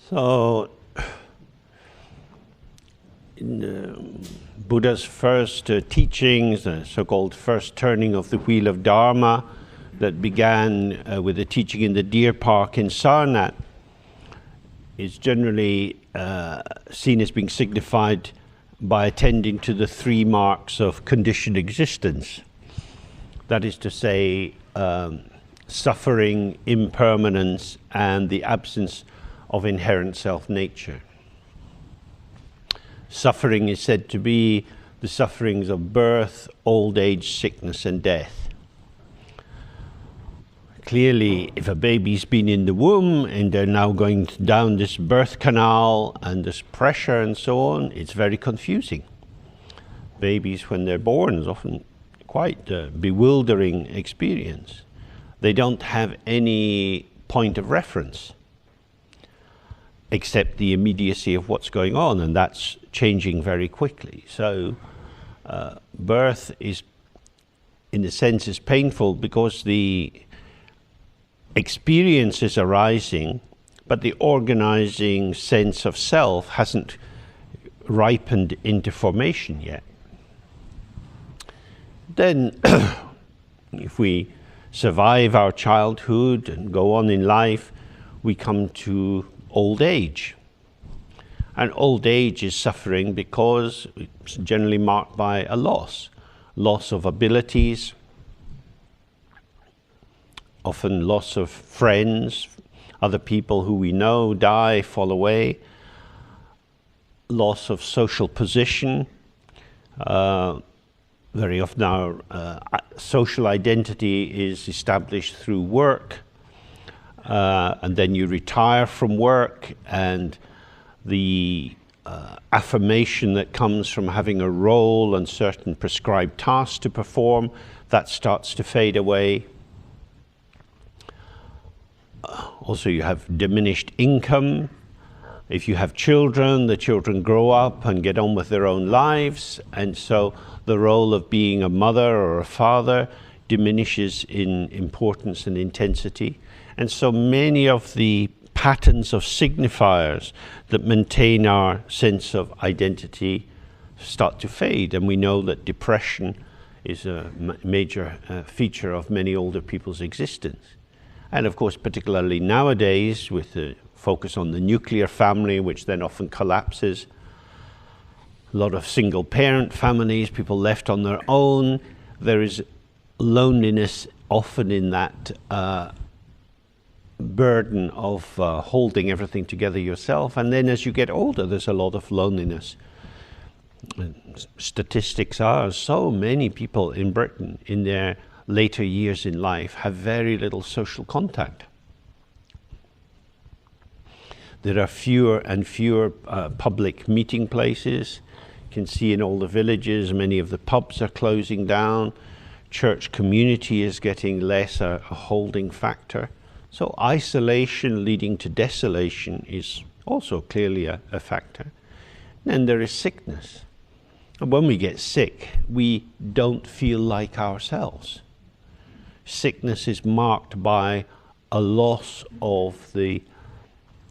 So, in Buddha's first teachings, the so-called first turning of the wheel of Dharma, that began with the teaching in the deer park in Sarnath, is generally seen as being signified by attending to the three marks of conditioned existence. That is to say, suffering, impermanence, and the absence of inherent self-nature. Suffering is said to be the sufferings of birth, old age, sickness, and death. Clearly, if a baby's been in the womb and they're now going down this birth canal and this pressure and so on, it's very confusing. Babies, when they're born, is often quite a bewildering experience. They don't have any point of reference except the immediacy of what's going on, and that's changing very quickly. So birth is, in a sense, is painful because the experience is arising, but the organizing sense of self hasn't ripened into formation yet. Then, if we survive our childhood and go on in life, we come to old age. And old age is suffering because it's generally marked by a loss of abilities, often loss of friends, other people who we know die, fall away, loss of social position. Very often our social identity is established through work, and then you retire from work, and the affirmation that comes from having a role and certain prescribed tasks to perform, that starts to fade away. Also, you have diminished income. If you have children, the children grow up and get on with their own lives, and so the role of being a mother or a father diminishes in importance and intensity. And so many of the patterns of signifiers that maintain our sense of identity start to fade, and we know that depression is a major feature of many older people's existence. And of course, particularly nowadays, with the focus on the nuclear family, which then often collapses, a lot of single parent families, people left on their own, there is loneliness often in that burden of holding everything together yourself. And then as you get older, there's a lot of loneliness. Statistics are so many people in Britain in their later years in life have very little social contact. There are fewer and fewer public meeting places. You can see in all the villages, many of the pubs are closing down. Church community is getting less a holding factor. So isolation leading to desolation is also clearly a factor. And there is sickness. And when we get sick, we don't feel like ourselves. Sickness is marked by a loss of the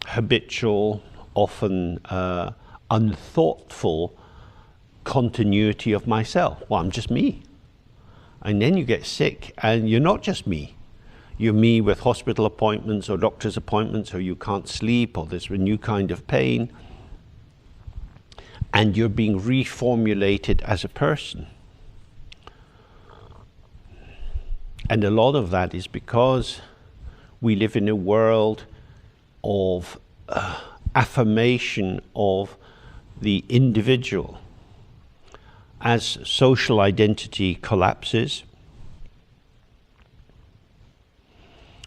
habitual, often unthoughtful continuity of myself. Well, I'm just me. And then you get sick and you're not just me. You're me with hospital appointments or doctor's appointments, or you can't sleep, or there's a new kind of pain. And you're being reformulated as a person. And a lot of that is because we live in a world of affirmation of the individual. As social identity collapses,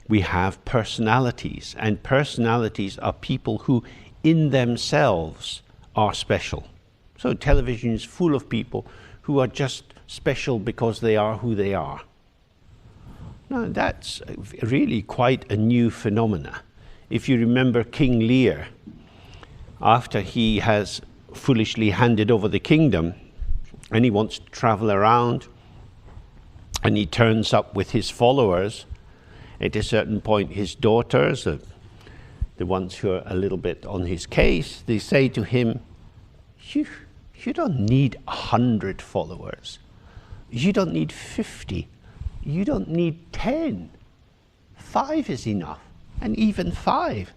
we have personalities, and personalities are people who in themselves are special. So television is full of people who are just special because they are who they are. Now that's really quite a new phenomena. If you remember King Lear, after he has foolishly handed over the kingdom and he wants to travel around and he turns up with his followers, at a certain point his daughters, the ones who are a little bit on his case, they say to him, you don't need 100 followers. You don't need 50. You don't need 10. 5 is enough, and even 5.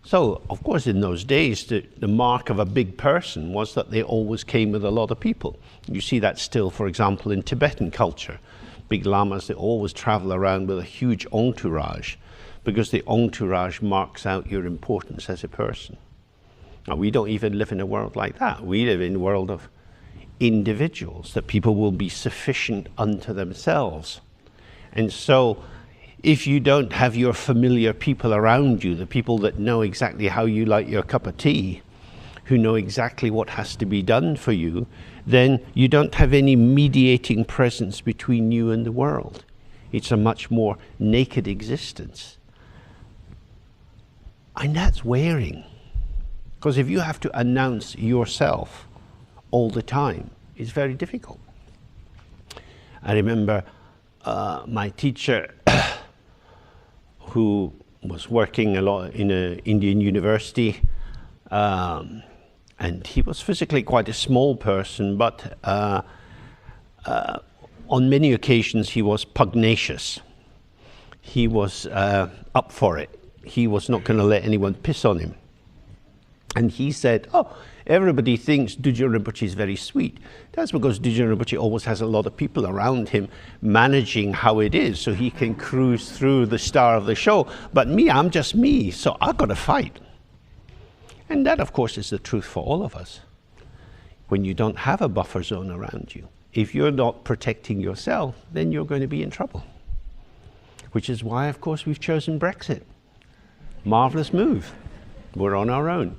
So, of course, in those days, the mark of a big person was that they always came with a lot of people. You see that still, for example, in Tibetan culture. Big lamas, they always travel around with a huge entourage, because the entourage marks out your importance as a person. Now, we don't even live in a world like that. We live in a world of individuals, that people will be sufficient unto themselves. And so, if you don't have your familiar people around you, the people that know exactly how you like your cup of tea, who know exactly what has to be done for you, then you don't have any mediating presence between you and the world. It's a much more naked existence. And that's wearing. Because if you have to announce yourself all the time, it's very difficult. I remember my teacher who was working a lot in an Indian university, and he was physically quite a small person, but on many occasions he was pugnacious. He was up for it. He was not going to let anyone piss on him. And he said, everybody thinks Dudjom Rinpoche is very sweet. That's because Dudjom Rinpoche always has a lot of people around him managing how it is, so he can cruise through the star of the show. But me, I'm just me, so I've got to fight. And that, of course, is the truth for all of us. When you don't have a buffer zone around you, if you're not protecting yourself, then you're going to be in trouble. Which is why, of course, we've chosen Brexit. Marvelous move. We're on our own.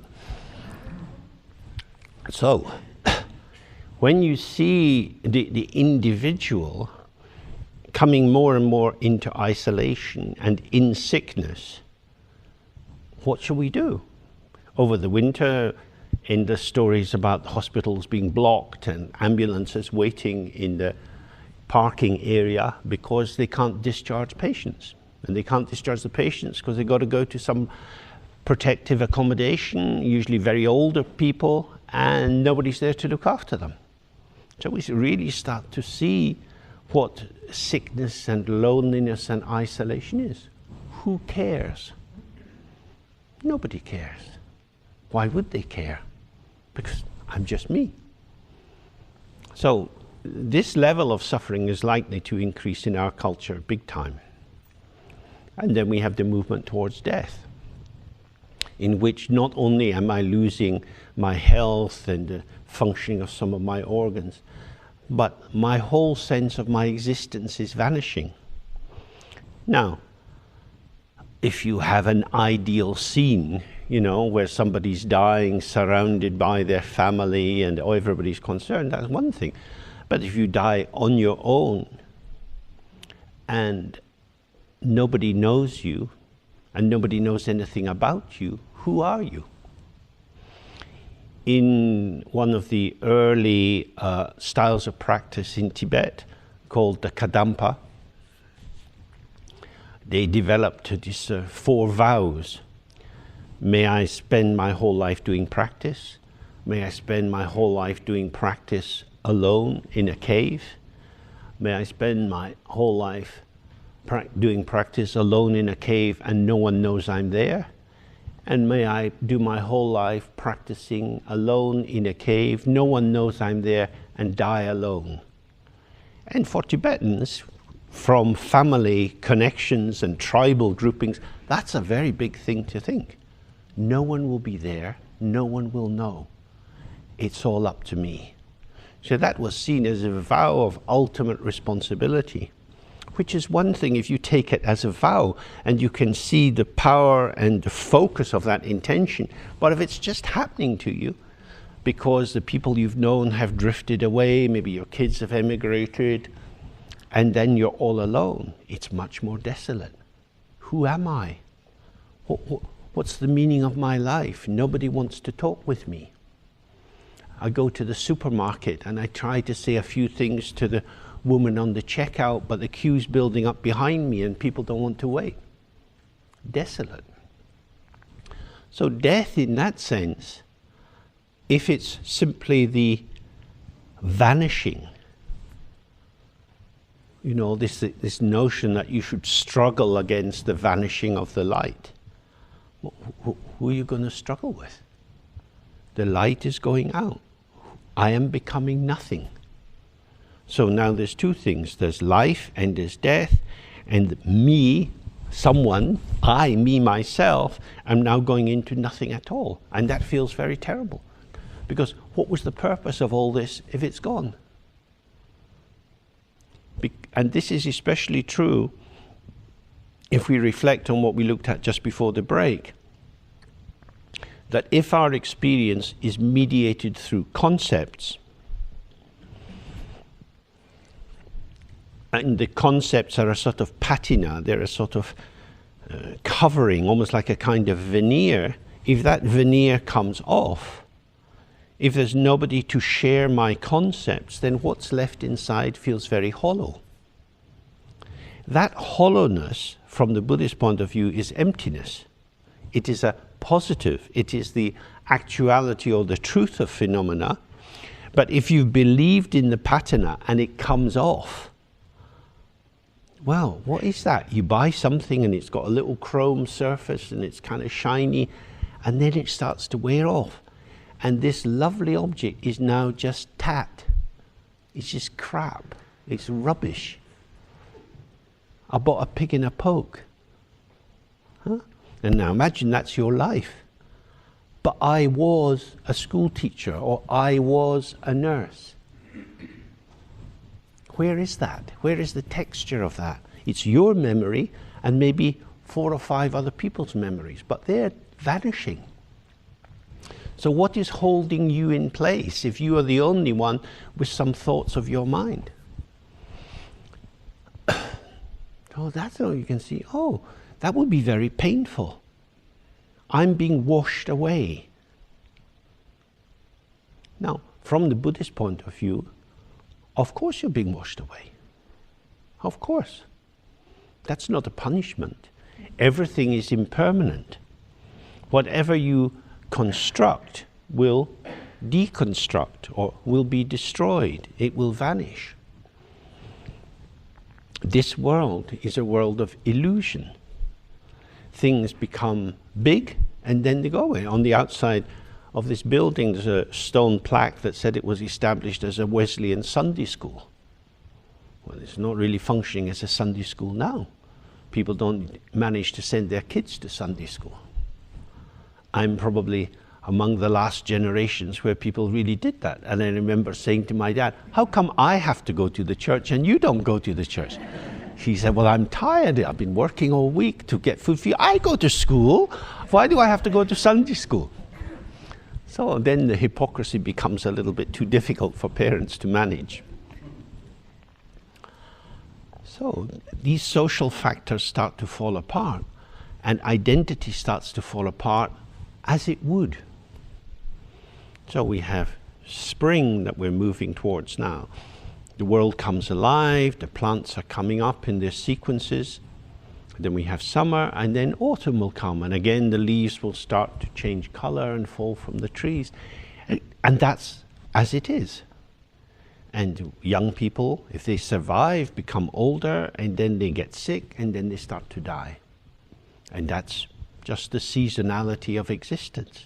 So, when you see the individual coming more and more into isolation and in sickness, what shall we do? Over the winter, in the stories about hospitals being blocked and ambulances waiting in the parking area because they can't discharge patients. And they can't discharge the patients because they've got to go to some protective accommodation, usually very older people, and nobody's there to look after them. So we really start to see what sickness and loneliness and isolation is. Who cares? Nobody cares. Why would they care? Because I'm just me. So this level of suffering is likely to increase in our culture big time. And then we have the movement towards death, in which not only am I losing my health and the functioning of some of my organs, but my whole sense of my existence is vanishing. Now, if you have an ideal scene, where somebody's dying surrounded by their family and everybody's concerned, that's one thing. But if you die on your own and nobody knows you and nobody knows anything about you, who are you? In one of the early styles of practice in Tibet, called the Kadampa, they developed these 4 vows. May I spend my whole life doing practice? May I spend my whole life doing practice alone in a cave? May I spend my whole life doing practice alone in a cave and no one knows I'm there? And may I do my whole life practicing alone in a cave, no one knows I'm there, and die alone? And for Tibetans, from family connections and tribal groupings, that's a very big thing to think. No one will be there, no one will know. It's all up to me. So that was seen as a vow of ultimate responsibility, which is one thing if you take it as a vow and you can see the power and the focus of that intention. But if it's just happening to you because the people you've known have drifted away, maybe your kids have emigrated, and then you're all alone, it's much more desolate. Who am I? What's the meaning of my life? Nobody wants to talk with me. I go to the supermarket and I try to say a few things to the woman on the checkout, but the queue's building up behind me and people don't want to wait. Desolate. So death in that sense, if it's simply the vanishing, this notion that you should struggle against the vanishing of the light, who are you going to struggle with? The light is going out. I am becoming nothing. So now there's two things. There's life and there's death. And me, someone, I, me, myself, am now going into nothing at all. And that feels very terrible. Because what was the purpose of all this if it's gone? And this is especially true if we reflect on what we looked at just before the break. That if our experience is mediated through concepts, and the concepts are a sort of patina, they're a sort of covering, almost like a kind of veneer. If that veneer comes off, if there's nobody to share my concepts, then what's left inside feels very hollow. That hollowness, from the Buddhist point of view, is emptiness. It is a positive. It is the actuality or the truth of phenomena. But if you've believed in the patina and it comes off, well, what is that? You buy something and it's got a little chrome surface and it's kind of shiny, and then it starts to wear off. And this lovely object is now just tat. It's just crap. It's rubbish. I bought a pig in a poke. Huh? And now imagine that's your life. But I was a school teacher, or I was a nurse. Where is that? Where is the texture of that? It's your memory and maybe 4 or 5 other people's memories, but they're vanishing. So what is holding you in place if you are the only one with some thoughts of your mind? Oh, that's all you can see. Oh, that would be very painful. I'm being washed away. Now, from the Buddhist point of view, of course you're being washed away. Of course. That's not a punishment. Everything is impermanent. Whatever you construct will deconstruct or will be destroyed. It will vanish. This world is a world of illusion. Things become big and then they go away. On the outside of this building, there's a stone plaque that said it was established as a Wesleyan Sunday school. Well, it's not really functioning as a Sunday school now. People don't manage to send their kids to Sunday school. I'm probably among the last generations where people really did that. And I remember saying to my dad, how come I have to go to the church and you don't go to the church? He said, well, I'm tired. I've been working all week to get food for you. I go to school. Why do I have to go to Sunday school? So then the hypocrisy becomes a little bit too difficult for parents to manage. So these social factors start to fall apart, and identity starts to fall apart as it would. So we have spring that we're moving towards now. The world comes alive, the plants are coming up in their sequences. Then we have summer, and then autumn will come, and again the leaves will start to change color and fall from the trees. And that's as it is. And young people, if they survive, become older, and then they get sick, and then they start to die. And that's just the seasonality of existence.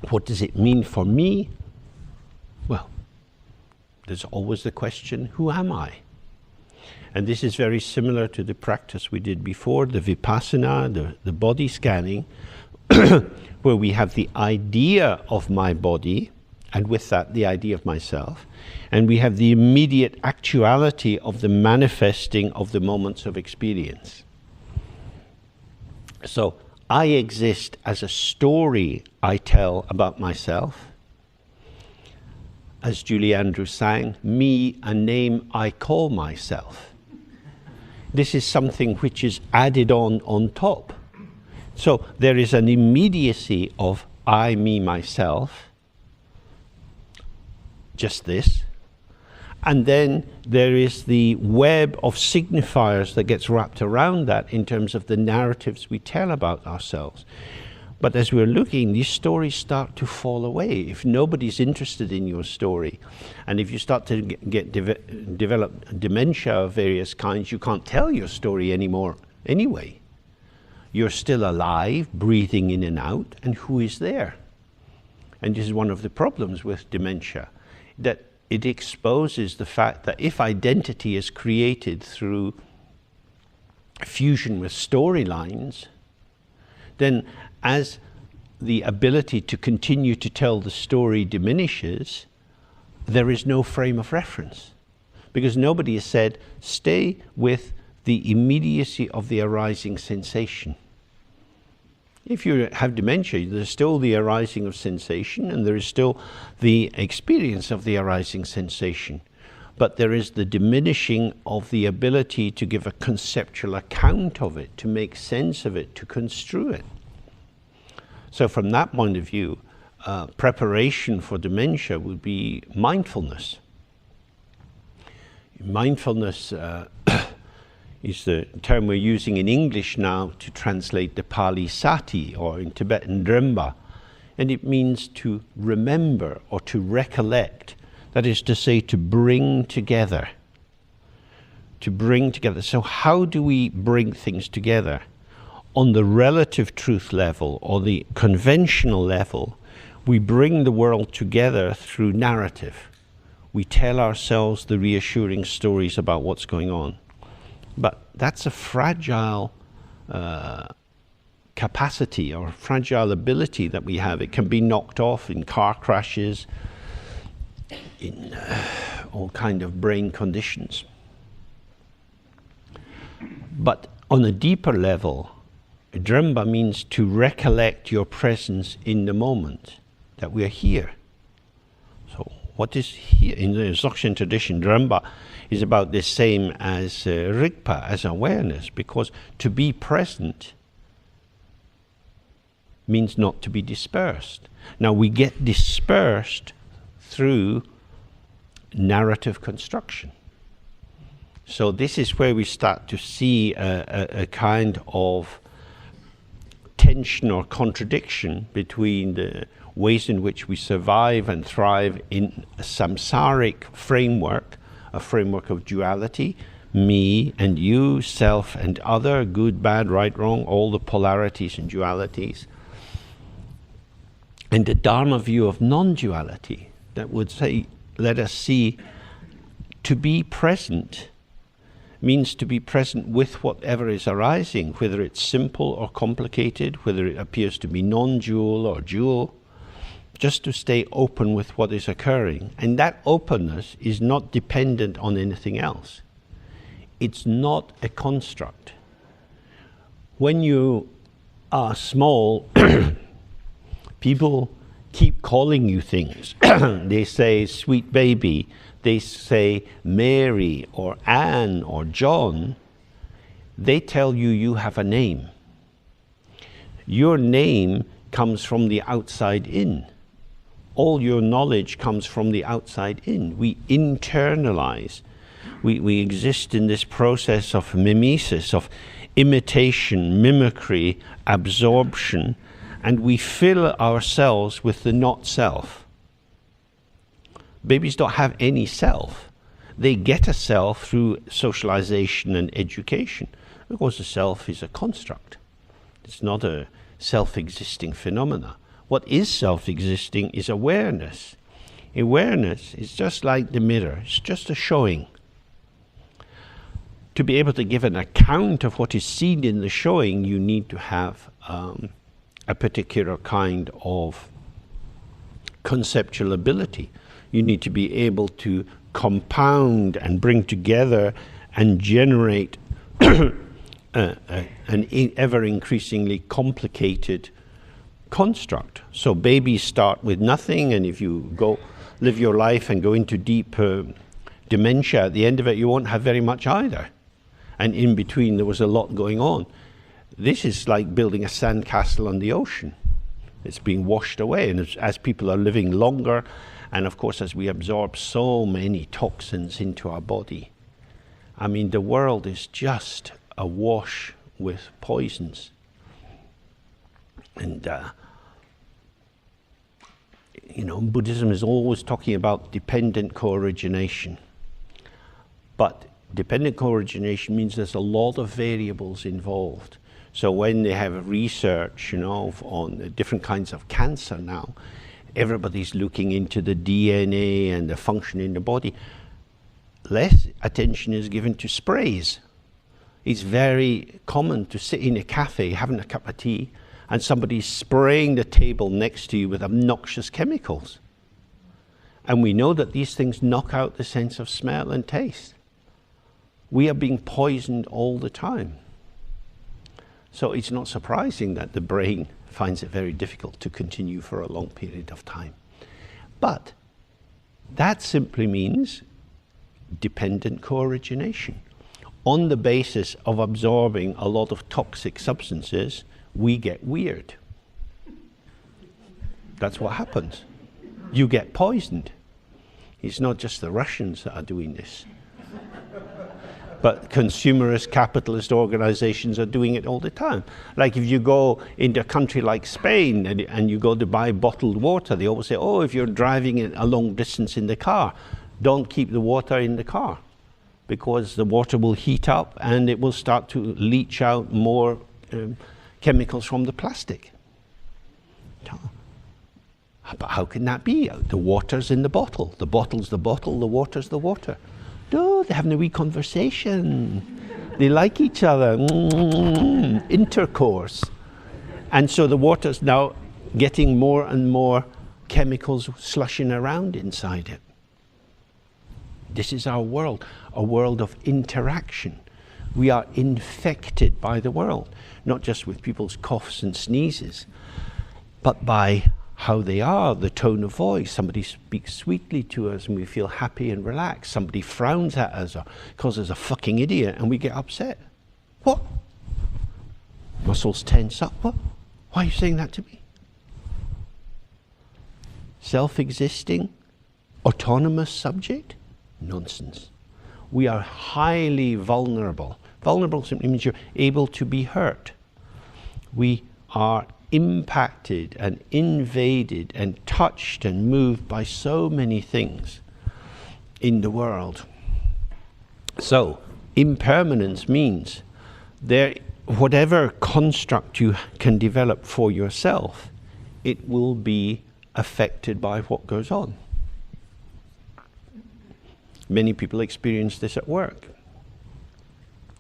What does it mean for me? Well, there's always the question, who am I? And this is very similar to the practice we did before, the vipassana, the body scanning, where we have the idea of my body, and with that the idea of myself, and we have the immediate actuality of the manifesting of the moments of experience. So I exist as a story I tell about myself. As Julie Andrews sang, me, a name I call myself. This is something which is added on top. So there is an immediacy of I, me, myself, just this, And then there is the web of signifiers that gets wrapped around that in terms of the narratives we tell about ourselves. But as we're looking, these stories start to fall away. If nobody's interested in your story, and if you start to develop dementia of various kinds, you can't tell your story anymore anyway. You're still alive, breathing in and out, and who is there? And this is one of the problems with dementia, that it exposes the fact that if identity is created through fusion with storylines, then as the ability to continue to tell the story diminishes, there is no frame of reference. Because nobody has said, stay with the immediacy of the arising sensation. If you have dementia, there's still the arising of sensation, and there is still the experience of the arising sensation. But there is the diminishing of the ability to give a conceptual account of it, to make sense of it, to construe it. So from that point of view, preparation for dementia would be mindfulness. Mindfulness is the term we're using in English now to translate the Pali Sati, or in Tibetan Dremba. And it means to remember or to recollect. That is to say, to bring together. To bring together. So how do we bring things together? On the relative truth level or the conventional level, we bring the world together through narrative. We tell ourselves the reassuring stories about what's going on. But that's a fragile capacity or fragile ability that we have. It can be knocked off in car crashes, in all kind of brain conditions. But on a deeper level, Dremba means to recollect your presence in the moment, that we are here. So what is here? In the Dzogchen tradition, Dremba is about the same as Rigpa, as awareness, because to be present means not to be dispersed. Now we get dispersed through narrative construction. So this is where we start to see a kind of tension or contradiction between the ways in which we survive and thrive in a samsaric framework, a framework of duality, me and you, self and other, good, bad, right, wrong, all the polarities and dualities, and the Dharma view of non-duality that would say, let us see, to be present means to be present with whatever is arising, whether it's simple or complicated, whether it appears to be non-dual or dual, just to stay open with what is occurring. And that openness is not dependent on anything else. It's not a construct. When you are small, people keep calling you things. They say, sweet baby. They say Mary or Anne or John. They tell you you have a name. Your name comes from the outside in. All your knowledge comes from the outside in. We internalize. We exist in this process of mimesis, of imitation, mimicry, absorption, and we fill ourselves with the not self. Babies don't have any self. They get a self through socialization and education, because the self is a construct. It's not a self-existing phenomena. What is self-existing is awareness. Awareness is just like the mirror. It's just a showing. To be able to give an account of what is seen in the showing, you need to have a particular kind of conceptual ability. You need to be able to compound and bring together and generate an ever increasingly complicated construct. So babies start with nothing, and if you go live your life and go into deep dementia, at the end of it you won't have very much either. And in between there was a lot going on. This is like building a sandcastle on the ocean. It's being washed away. And as people are living longer, and of course as we absorb so many toxins into our body, I mean, the world is just awash with poisons. And Buddhism is always talking about dependent co-origination. But dependent co-origination means there's a lot of variables involved. So when they have research, on different kinds of cancer now, everybody's looking into the DNA and the function in the body. Less attention is given to sprays. It's very common to sit in a cafe having a cup of tea and somebody's spraying the table next to you with obnoxious chemicals. And we know that these things knock out the sense of smell and taste. We are being poisoned all the time. So it's not surprising that the brain finds it very difficult to continue for a long period of time. But that simply means dependent co-origination. On the basis of absorbing a lot of toxic substances, we get weird. That's what happens. You get poisoned. It's not just the Russians that are doing this. But consumerist, capitalist organizations are doing it all the time. Like if you go into a country like Spain and you go to buy bottled water, they always say, oh, if you're driving a long distance in the car, don't keep the water in the car, because the water will heat up and it will start to leach out more chemicals from the plastic. But how can that be? The water's in the bottle. The bottle's the bottle, the water's the water. No, they're having a wee conversation. They like each other. Intercourse. And so the water's now getting more and more chemicals slushing around inside it. This is our world, a world of interaction. We are infected by the world, not just with people's coughs and sneezes, but by how they are, the tone of voice. Somebody speaks sweetly to us and we feel happy and relaxed. Somebody frowns at us or calls us a fucking idiot and we get upset. What? Muscles tense up. What? Why are you saying that to me? Self-existing, autonomous subject? Nonsense. We are highly vulnerable. Vulnerable simply means you're able to be hurt. We are impacted and invaded and touched and moved by so many things in the world. So impermanence means whatever construct you can develop for yourself, it will be affected by what goes on. Many people experience this at work.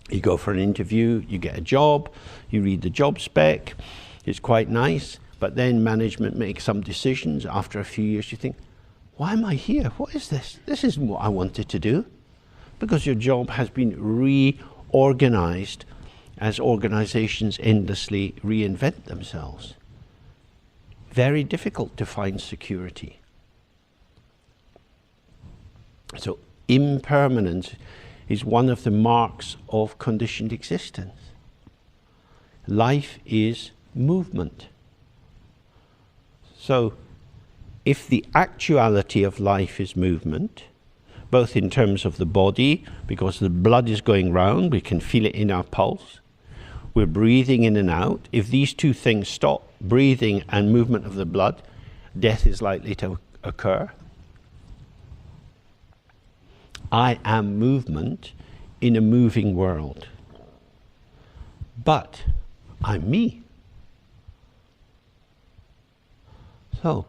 You go for an interview, you get a job, you read the job spec, it's quite nice, but then management makes some decisions. After a few years you think, why am I here? What is this? This isn't what I wanted to do. Because your job has been reorganized as organizations endlessly reinvent themselves. Very difficult to find security. So impermanence is one of the marks of conditioned existence. Life is movement. So if the actuality of life is movement, both in terms of the body, because the blood is going round, we can feel it in our pulse, we're breathing in and out. If these two things stop, breathing and movement of the blood, death is likely to occur. I am movement in a moving world. But I'm me. So,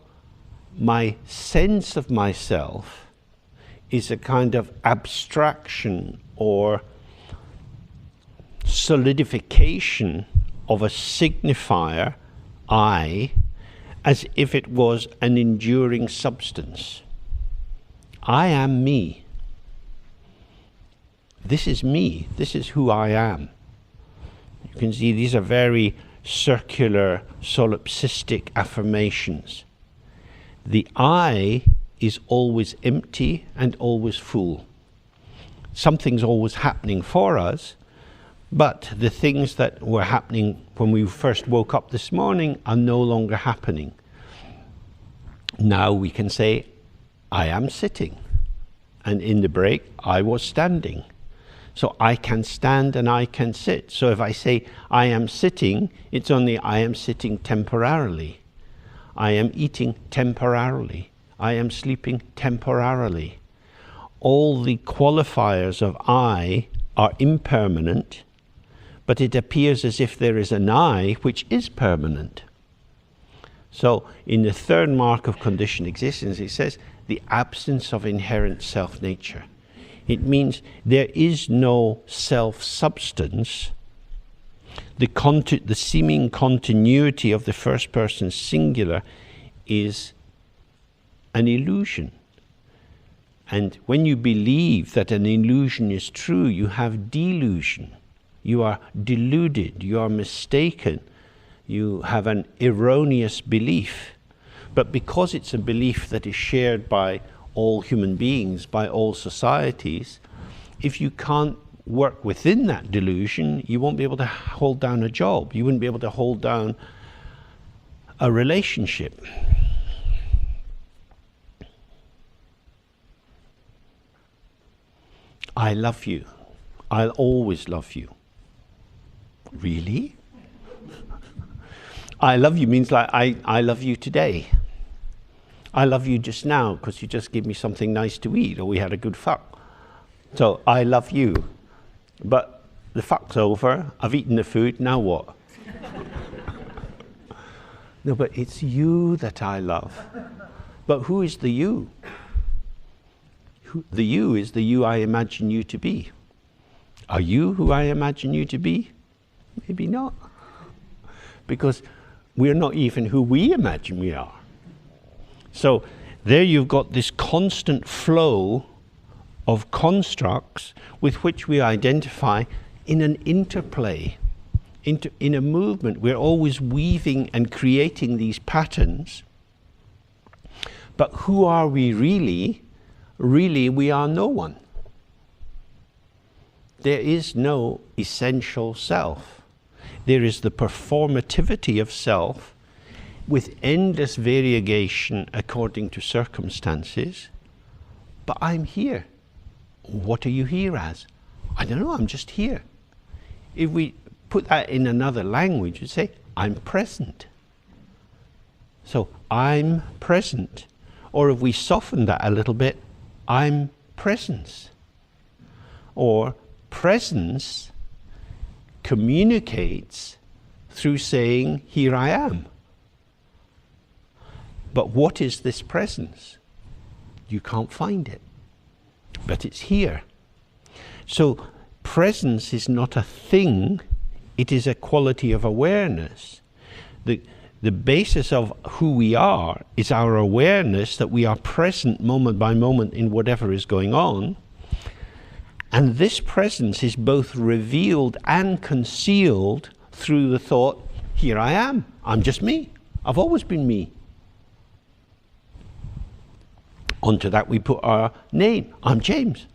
my sense of myself is a kind of abstraction or solidification of a signifier, I, as if it was an enduring substance. I am me. This is me. This is who I am. You can see these are very circular, solipsistic affirmations. The I is always empty and always full. Something's always happening for us, But the things that were happening when we first woke up this morning are no longer happening. Now we can say, I am sitting. And in the break, I was standing. So I can stand and I can sit. So if I say I am sitting, it's only I am sitting temporarily. I am eating temporarily. I am sleeping temporarily. All the qualifiers of I are impermanent, but it appears as if there is an I which is permanent. So in the third mark of conditioned existence, it says the absence of inherent self-nature. It means there is no self-substance. The seeming continuity of the first person singular is an illusion. And when you believe that an illusion is true, you have delusion. You are deluded, you are mistaken, you have an erroneous belief. But because it's a belief that is shared by all human beings, by all societies, if you can't work within that delusion, you won't be able to hold down a job. You wouldn't be able to hold down a relationship. I love you. I'll always love you. Really? I love you means like I love you today. I love you just now because you just gave me something nice to eat or we had a good fuck. So I love you. But the fuck's over. I've eaten the food. Now what? No, but it's you that I love. But who is the you? The you is the you I imagine you to be. Are you who I imagine you to be? Maybe not. Because we're not even who we imagine we are. So there you've got this constant flow of constructs with which we identify in an interplay, in a movement. We're always weaving and creating these patterns. But who are we really? Really, we are no one. There is no essential self. There is the performativity of self with endless variegation according to circumstances. But I'm here. What are you here as? I don't know, I'm just here. If we put that in another language, we'd say, I'm present. So I'm present. Or if we soften that a little bit, I'm presence. Or presence communicates through saying, here I am. But what is this presence? You can't find it. But it's here. So presence is not a thing, it is a quality of awareness. The basis of who we are is our awareness that we are present moment by moment in whatever is going on. And this presence is both revealed and concealed through the thought, here I am, I'm just me, I've always been me. Onto that we put our name, I'm James,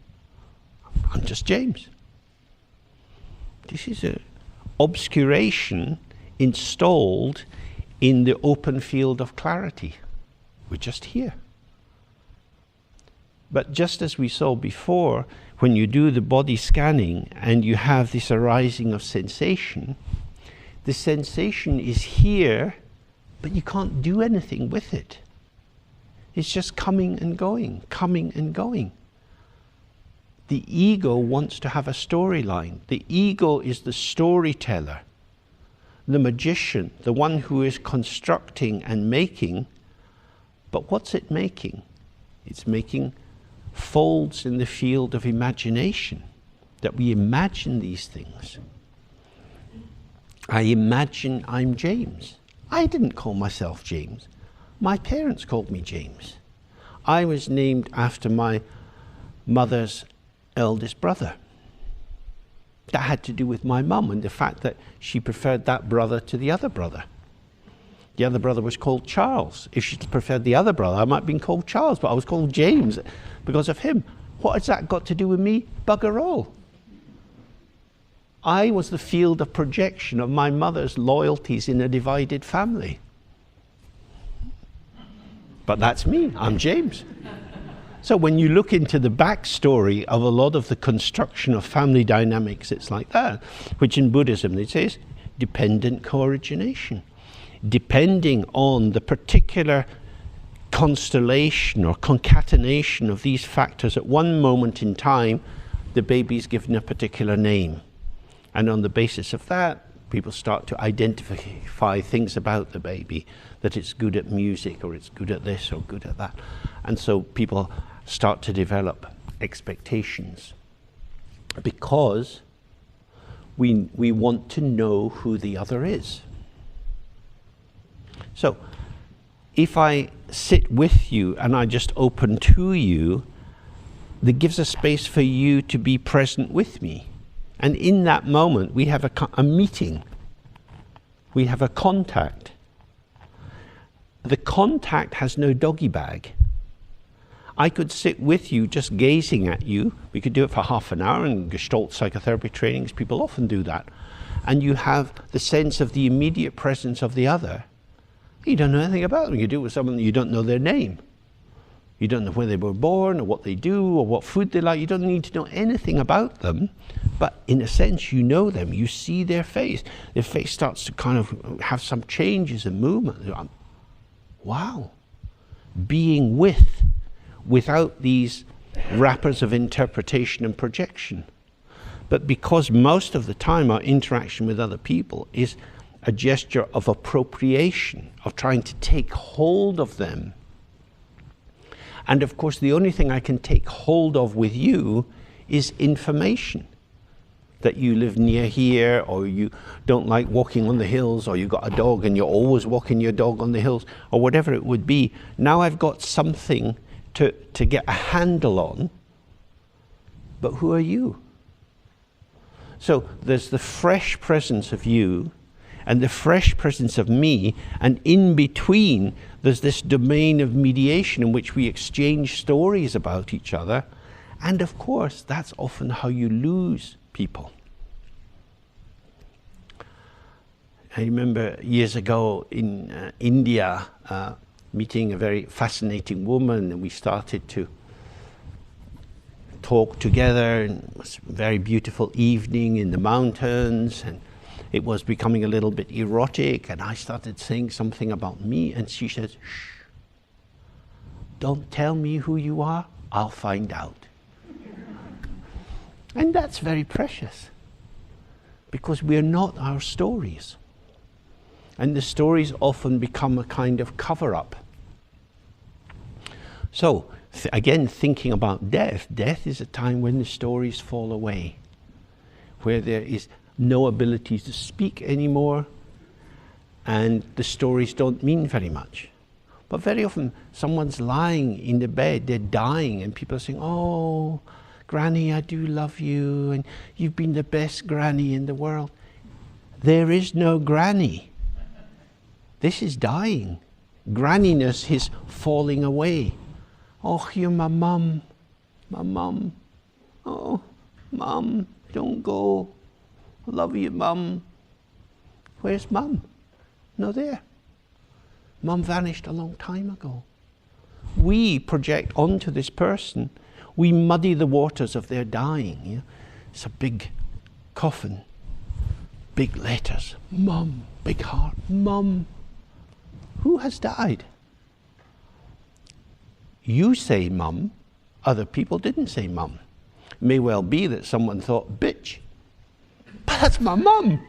I'm just James. This is an obscuration installed in the open field of clarity. We're just here. But just as we saw before, when you do the body scanning and you have this arising of sensation, the sensation is here, but you can't do anything with it. It's just coming and going, coming and going. The ego wants to have a storyline. The ego is the storyteller, the magician, the one who is constructing and making. But what's it making? It's making folds in the field of imagination, that we imagine these things. I imagine I'm James. I didn't call myself James. My parents called me James. I was named after my mother's eldest brother. That had to do with my mum and the fact that she preferred that brother to the other brother. The other brother was called Charles. If she preferred the other brother, I might have been called Charles, but I was called James because of him. What has that got to do with me? Bugger all. I was the field of projection of my mother's loyalties in a divided family. But that's me, I'm James. So when you look into the backstory of a lot of the construction of family dynamics, it's like that, which in Buddhism it says dependent co-origination. Depending on the particular constellation or concatenation of these factors at one moment in time, the baby's given a particular name. And on the basis of that, people start to identify things about the baby, that it's good at music or it's good at this or good at that. And so people start to develop expectations because we want to know who the other is. So if I sit with you and I just open to you, that gives a space for you to be present with me. And in that moment, we have a meeting. We have a contact. The contact has no doggy bag. I could sit with you just gazing at you. We could do it for half an hour in Gestalt psychotherapy trainings. People often do that. And you have the sense of the immediate presence of the other. You don't know anything about them. You do it with someone, you don't know their name. You don't know where they were born or what they do or what food they like. You don't need to know anything about them. But in a sense, you know them. You see their face. Their face starts to kind of have some changes and movement. Wow. Being without these wrappers of interpretation and projection. But because most of the time our interaction with other people is a gesture of appropriation, of trying to take hold of them. And of course, the only thing I can take hold of with you is information. That you live near here, or you don't like walking on the hills, or you've got a dog and you're always walking your dog on the hills, or whatever it would be. Now I've got something to get a handle on, but who are you? So there's the fresh presence of you, and the fresh presence of me, and in between there's this domain of mediation in which we exchange stories about each other, and of course that's often how you lose people. I remember years ago in India meeting a very fascinating woman, and we started to talk together, and it was a very beautiful evening in the mountains, and it was becoming a little bit erotic, and I started saying something about me, and she said, "Shh, don't tell me who you are, I'll find out." And that's very precious, because we're not our stories. And the stories often become a kind of cover-up. So, again, thinking about death, death is a time when the stories fall away, where there is no ability to speak anymore, and the stories don't mean very much. But very often, someone's lying in the bed, they're dying, and people are saying, "Oh, Granny, I do love you, and you've been the best granny in the world." There is no granny. This is dying. Granniness is falling away. "Oh, you're my mum, my mum. Oh, mum, don't go. I love you, mum." Where's mum? No, there. Mum vanished a long time ago. We project onto this person. We muddy the waters of their dying. You know? It's a big coffin, big letters, mum, big heart, mum. Who has died? You say mum, other people didn't say mum. It may well be that someone thought bitch, but that's my mum.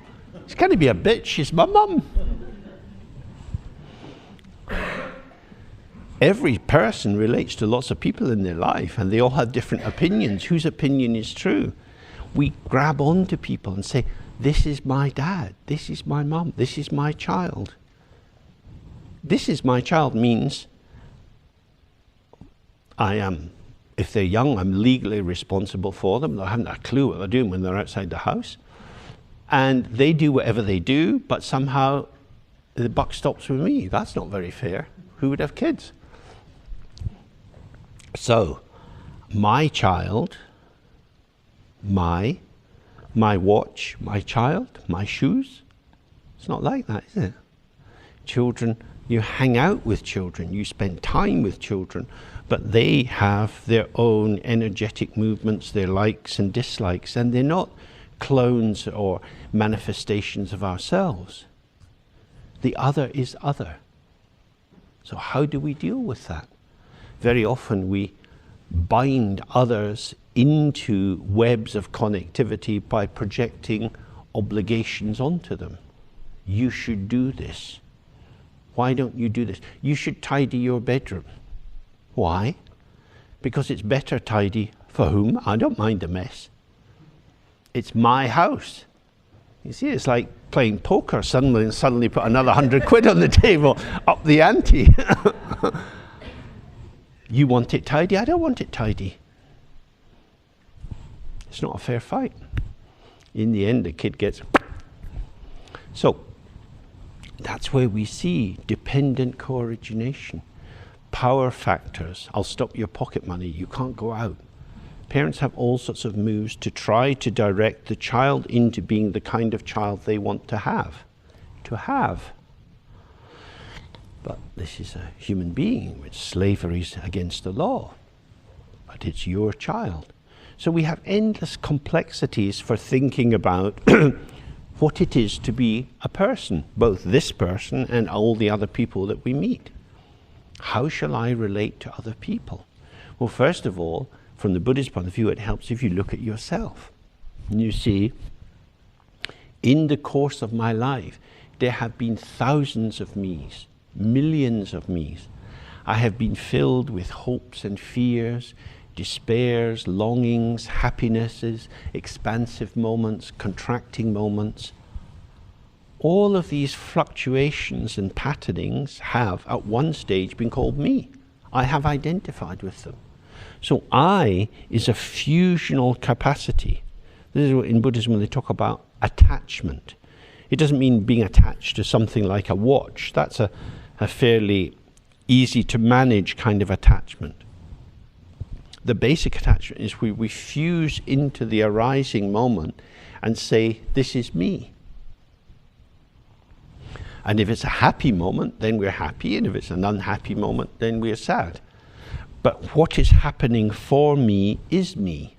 It's going to be a bitch, she's my mum. Every person relates to lots of people in their life, and they all have different opinions. Whose opinion is true? We grab onto people and say, "This is my dad, this is my mum, this is my child." This is my child means I am, if they're young, I'm legally responsible for them. They haven't a clue what they're doing when they're outside the house. And they do whatever they do, but somehow the buck stops with me. That's not very fair. Who would have kids? So, my child, my my watch, my child, my shoes. It's not like that, is it? Children, you hang out with children, you spend time with children, but they have their own energetic movements, their likes and dislikes, and they're not clones or manifestations of ourselves. The other is other. So how do we deal with that? Very often we bind others into webs of connectivity by projecting obligations onto them. You should do this. Why don't you do this? You should tidy your bedroom. Why? Because it's better tidy for whom? I don't mind a mess. It's my house. You see, it's like playing poker. Suddenly put another 100 quid on the table, up the ante. You want it tidy? I don't want it tidy. It's not a fair fight. In the end, the kid gets... So, that's where we see dependent co-origination. Power factors. I'll stop your pocket money. You can't go out. Parents have all sorts of moves to try to direct the child into being the kind of child they want to have. But this is a human being, which slavery is against the law. But it's your child. So we have endless complexities for thinking about what it is to be a person, both this person and all the other people that we meet. How shall I relate to other people? Well, first of all, from the Buddhist point of view, it helps if you look at yourself. And you see, in the course of my life, there have been thousands of me's, millions of me's. I have been filled with hopes and fears, despairs, longings, happinesses, expansive moments, contracting moments. All of these fluctuations and patternings have, at one stage, been called me. I have identified with them. So I is a fusional capacity. This is what in Buddhism when they talk about attachment. It doesn't mean being attached to something like a watch. That's a fairly easy to manage kind of attachment. The basic attachment is we fuse into the arising moment and say, this is me. And if it's a happy moment, then we're happy. And if it's an unhappy moment, then we're sad. But what is happening for me is me.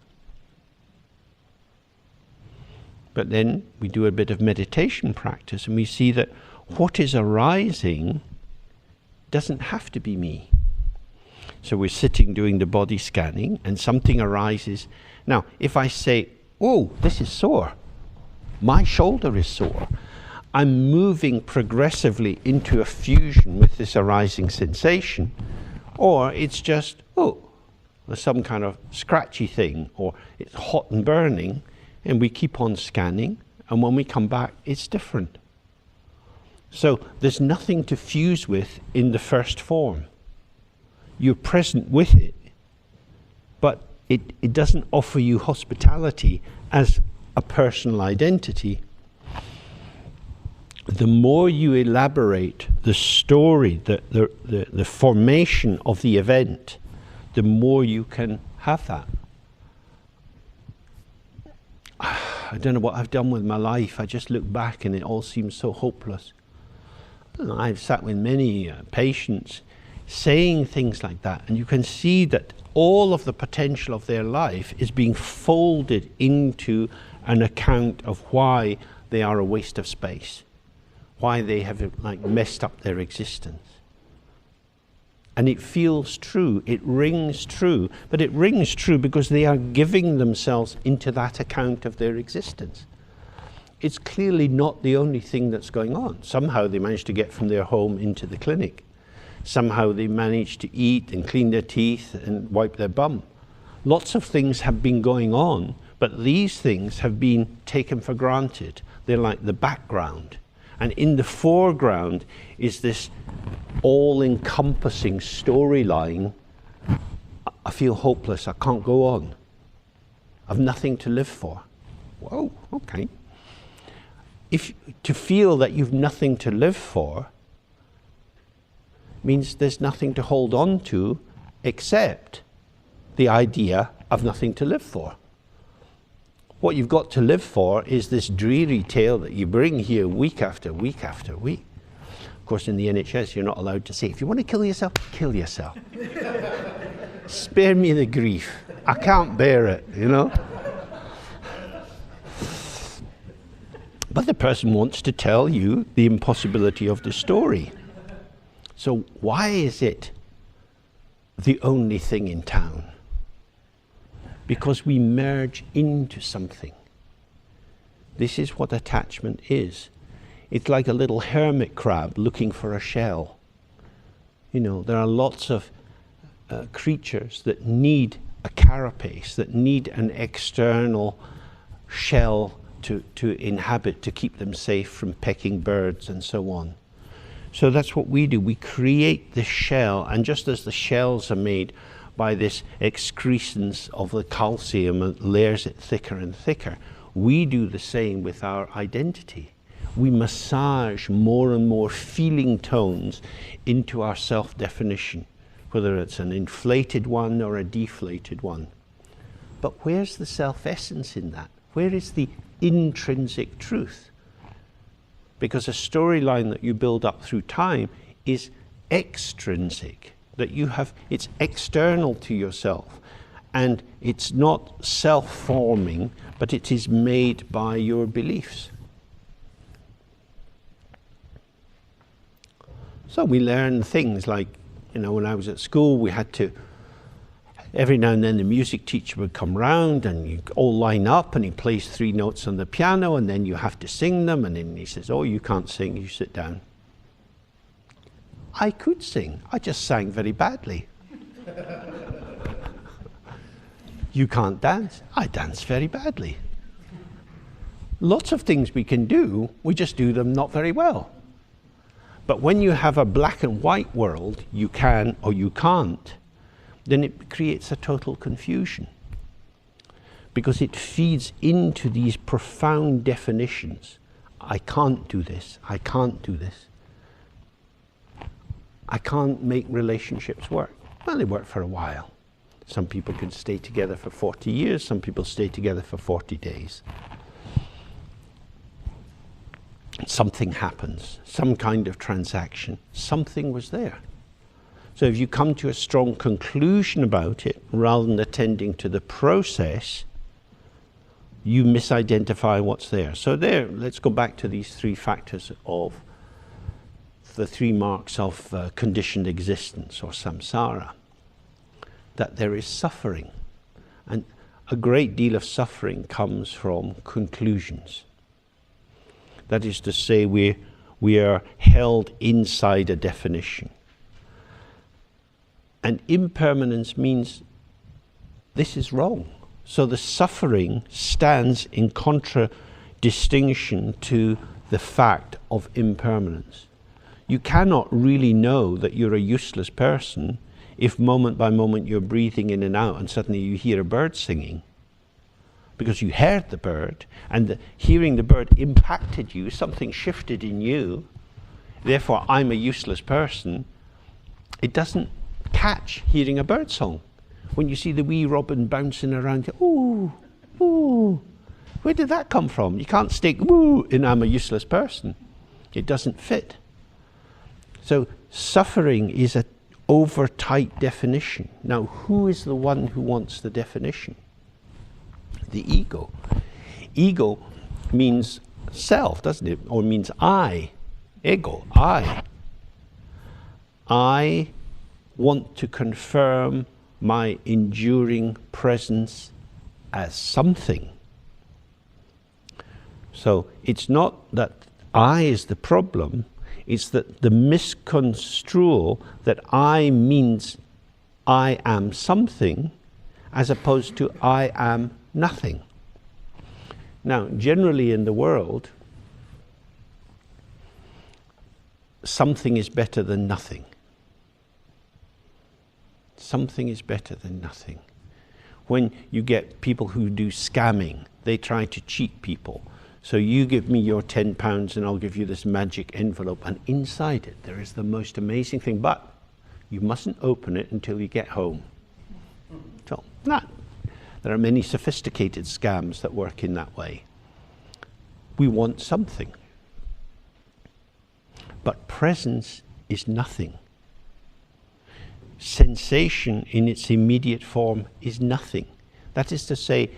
But then we do a bit of meditation practice and we see that what is arising doesn't have to be me. So we're sitting doing the body scanning and something arises. Now, if I say, oh, this is sore, my shoulder is sore, I'm moving progressively into a fusion with this arising sensation, or it's just, oh, there's some kind of scratchy thing, or it's hot and burning, and we keep on scanning, and when we come back, it's different. So there's nothing to fuse with in the first form. You're present with it, but it doesn't offer you hospitality as a personal identity. The more you elaborate the story, the formation of the event, the more you can have that. I don't know what I've done with my life. I just look back and it all seems so hopeless. I've sat with many patients saying things like that, and you can see that all of the potential of their life is being folded into an account of why they are a waste of space, why they have messed up their existence. And it feels true, it rings true, but it rings true because they are giving themselves into that account of their existence. It's clearly not the only thing that's going on. Somehow they managed to get from their home into the clinic. Somehow they managed to eat and clean their teeth and wipe their bum. Lots of things have been going on, but these things have been taken for granted. They're like the background. And in the foreground is this all-encompassing storyline. I feel hopeless, I can't go on. I've nothing to live for. Whoa, okay. If to feel that you've nothing to live for means there's nothing to hold on to except the idea of nothing to live for. What you've got to live for is this dreary tale that you bring here week after week after week. Of course, in the NHS, you're not allowed to say, if you want to kill yourself, kill yourself. Spare me the grief. I can't bear it, you know. But the person wants to tell you the impossibility of the story. So why is it the only thing in town? Because we merge into something. This is what attachment is. It's like a little hermit crab looking for a shell. You know, there are lots of creatures that need a carapace, that need an external shell to inhabit, to keep them safe from pecking birds and so on. So that's what we do. We create the shell, and just as the shells are made by this excrescence of the calcium and layers it thicker and thicker, we do the same with our identity. We massage more and more feeling tones into our self-definition, whether it's an inflated one or a deflated one. But where's the self-essence in that? Where is the intrinsic truth? Because a storyline that you build up through time is extrinsic, that you have, it's external to yourself, and it's not self-forming, but it is made by your beliefs. So we learn things like, you know, when I was at school, we had to, every now and then the music teacher would come round and you all line up and he plays 3 notes on the piano and then you have to sing them, and then he says, oh, you can't sing, you sit down. I could sing, I just sang very badly. You can't dance, I dance very badly. Lots of things we can do, we just do them not very well. But when you have a black and white world, you can or you can't, then it creates a total confusion, because it feeds into these profound definitions. I can't do this, I can't do this. I can't make relationships work. Well, they work for a while. Some people can stay together for 40 years, some people stay together for 40 days. Something happens, some kind of transaction, something was there. So if you come to a strong conclusion about it, rather than attending to the process, you misidentify what's there. So there, let's go back to these 3 factors of the 3 marks of conditioned existence, or samsara. That there is suffering. And a great deal of suffering comes from conclusions. That is to say, we are held inside a definition. And impermanence means this is wrong. So the suffering stands in contradistinction to the fact of impermanence. You cannot really know that you're a useless person if moment by moment you're breathing in and out and suddenly you hear a bird singing. Because you heard the bird, and hearing the bird impacted you, something shifted in you, therefore I'm a useless person. It doesn't catch hearing a bird song. When you see the wee robin bouncing around, ooh, ooh, where did that come from? You can't stick woo in I'm a useless person. It doesn't fit. So suffering is an over-tight definition. Now, who is the one who wants the definition? The ego. Ego means self, doesn't it? Or means I. Ego, I. I want to confirm my enduring presence as something. So it's not that I is the problem, it's that the misconstrual that I means I am something, as opposed to I am nothing. Now, generally in the world, something is better than nothing. Something is better than nothing. When you get people who do scamming, they try to cheat people. So you give me your £10 and I'll give you this magic envelope, and inside it there is the most amazing thing, but you mustn't open it until you get home. So There are many sophisticated scams that work in that way. We want something. But presence is nothing. Sensation in its immediate form is nothing. That is to say,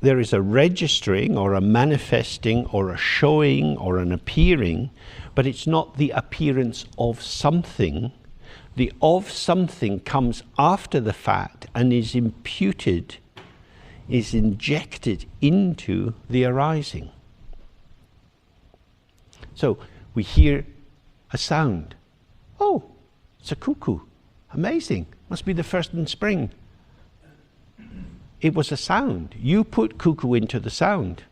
there is a registering or a manifesting or a showing or an appearing, but it's not the appearance of something. The of something comes after the fact and is imputed, is injected into the arising. So we hear a sound. Oh, it's a cuckoo. Amazing. Must be the first in spring. It was a sound. You put cuckoo into the sound.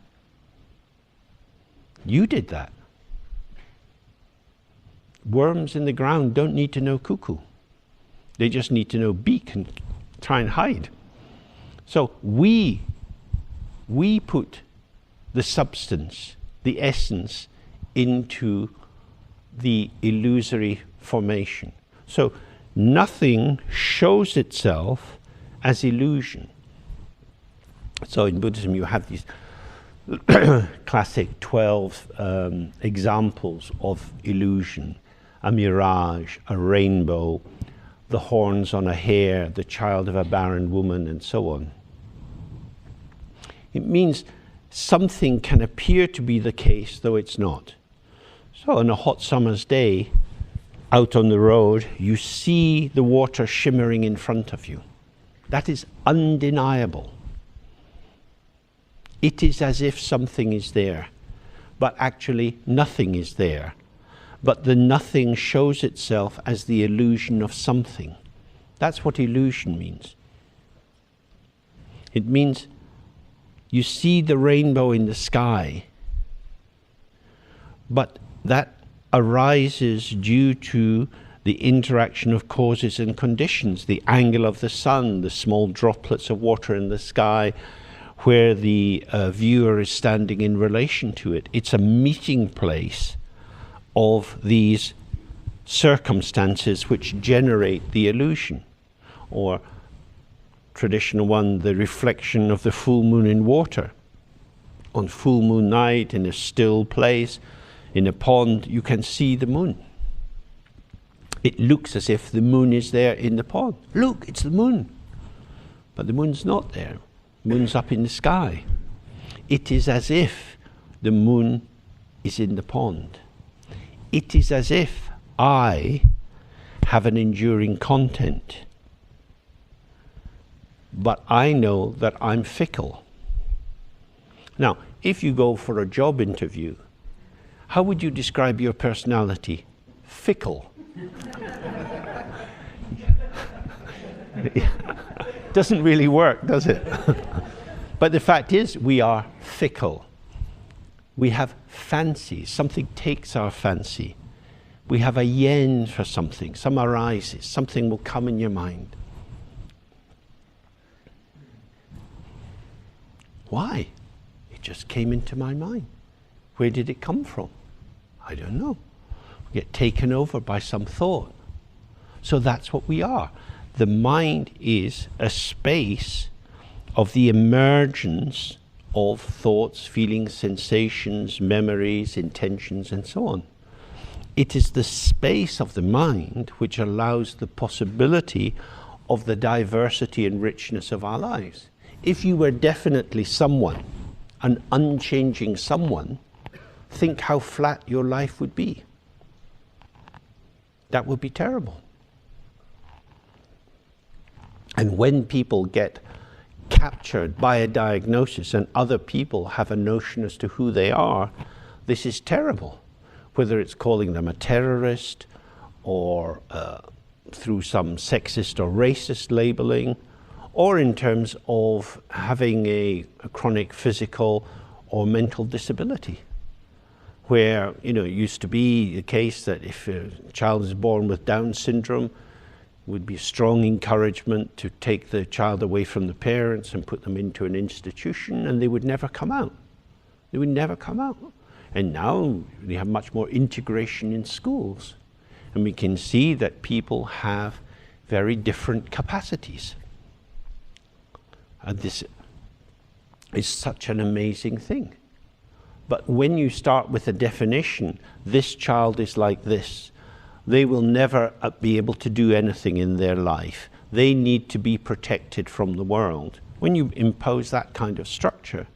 You did that. Worms in the ground don't need to know cuckoo. They just need to know beak and try and hide. So we put the substance, the essence, into the illusory formation. So nothing shows itself as illusion. So in Buddhism you have these classic 12 examples of illusion. A mirage, a rainbow, the horns on a hare, the child of a barren woman, and so on. It means something can appear to be the case, though it's not. So on a hot summer's day, out on the road, you see the water shimmering in front of you. That is undeniable. It is as if something is there, but actually nothing is there. But the nothing shows itself as the illusion of something. That's what illusion means. It means you see the rainbow in the sky, but that arises due to the interaction of causes and conditions, the angle of the sun, the small droplets of water in the sky, where the viewer is standing in relation to it. It's a meeting place of these circumstances which generate the illusion. Or traditional one, the reflection of the full moon in water. On full moon night, in a still place, in a pond, you can see the moon. It looks as if the moon is there in the pond. Look, it's the moon. But the moon's not there. The moon's up in the sky. It is as if the moon is in the pond. It is as if I have an enduring content. But I know that I'm fickle. Now, if you go for a job interview, how would you describe your personality? Fickle. Doesn't really work, does it? But the fact is, we are fickle. We have fancies. Something takes our fancy. We have a yen for something. Some arises. Something will come in your mind. Why? It just came into my mind. Where did it come from? I don't know. We get taken over by some thought. So that's what we are. The mind is a space of the emergence of thoughts, feelings, sensations, memories, intentions, and so on. It is the space of the mind which allows the possibility of the diversity and richness of our lives. If you were definitely someone, an unchanging someone, think how flat your life would be. That would be terrible. And when people get captured by a diagnosis and other people have a notion as to who they are, this is terrible. Whether it's calling them a terrorist or through some sexist or racist labeling, or in terms of having a chronic physical or mental disability, where, it used to be the case that if a child is born with Down syndrome, would be strong encouragement to take the child away from the parents and put them into an institution, and they would never come out. They would never come out. And now we have much more integration in schools, and we can see that people have very different capacities. And this is such an amazing thing. But when you start with a definition, this child is like this, they will never be able to do anything in their life. They need to be protected from the world. When you impose that kind of structure,